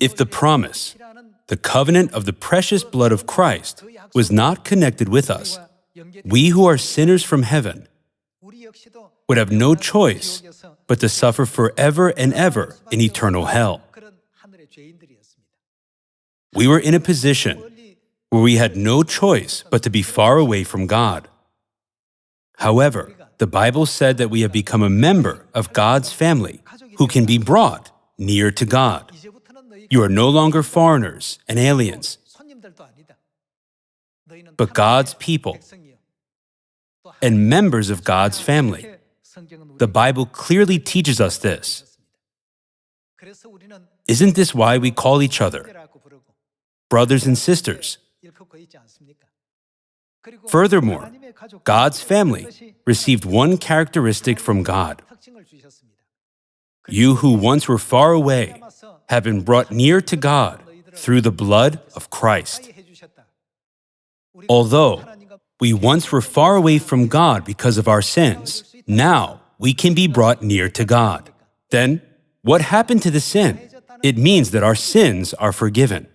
If the promise, the covenant of the precious blood of Christ, was not connected with us, we who are sinners from heaven would have no choice but to suffer forever and ever in eternal hell. We were in a position where we had no choice but to be far away from God. However, the Bible said that we have become a member of God's family who can be brought near to God. You are no longer foreigners and aliens, but God's people and members of God's family. The Bible clearly teaches us this. Isn't this why we call each other brothers and sisters? Furthermore, God's family received one characteristic from God. You who once were far away have been brought near to God through the blood of Christ. Although we once were far away from God because of our sins, now we can be brought near to God. Then, what happened to the sin? It means that our sins are forgiven.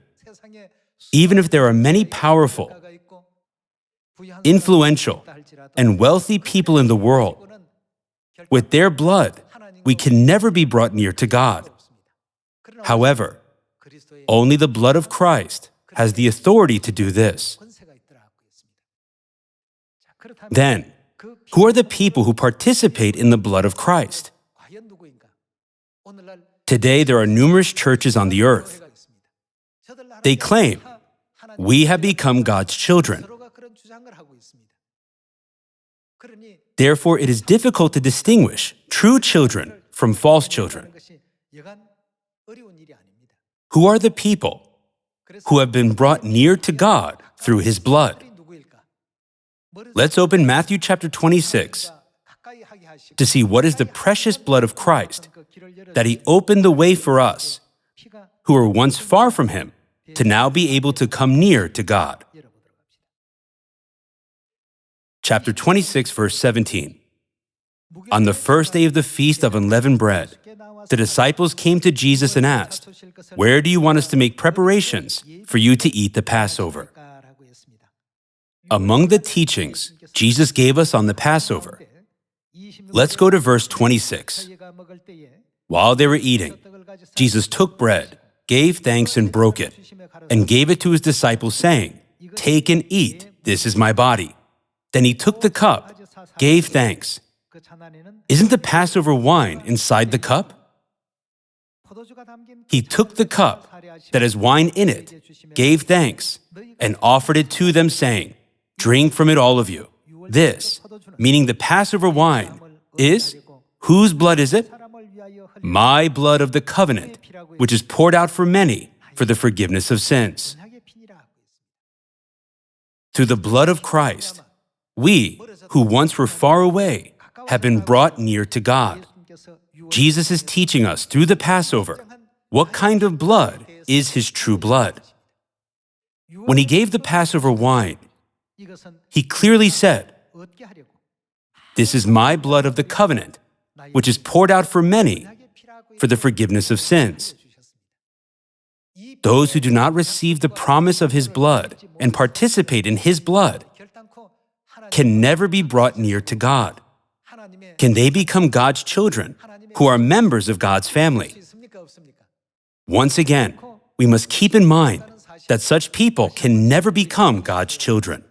Even if there are many powerful, influential, and wealthy people in the world, with their blood, we can never be brought near to God. However, only the blood of Christ has the authority to do this. Then, who are the people who participate in the blood of Christ? Today, there are numerous churches on the earth. They claim, we have become God's children. Therefore, it is difficult to distinguish true children from false children. Who are the people who have been brought near to God through His blood? Let's open Matthew chapter 26 to see what is the precious blood of Christ, that He opened the way for us, who were once far from Him, to now be able to come near to God. Chapter 26, verse 17. On the first day of the Feast of Unleavened Bread, the disciples came to Jesus and asked, "Where do you want us to make preparations for you to eat the Passover?" Among the teachings Jesus gave us on the Passover, let's go to verse 26. While they were eating, Jesus took bread, gave thanks and broke it, and gave it to His disciples, saying, "Take and eat, this is my body." Then He took the cup, gave thanks. Isn't the Passover wine inside the cup? He took the cup that has wine in it, gave thanks, and offered it to them, saying, "Drink from it, all of you. This," meaning the Passover wine, is, whose blood is it? My blood of the covenant, which is poured out for many for the forgiveness of sins. Through the blood of Christ, we, who once were far away, have been brought near to God. Jesus is teaching us through the Passover what kind of blood is His true blood. When He gave the Passover wine, He clearly said, "This is my blood of the covenant, which is poured out for many for the forgiveness of sins." Those who do not receive the promise of His blood and participate in His blood can never be brought near to God. Can they become God's children who are members of God's family? Once again, we must keep in mind that such people can never become God's children.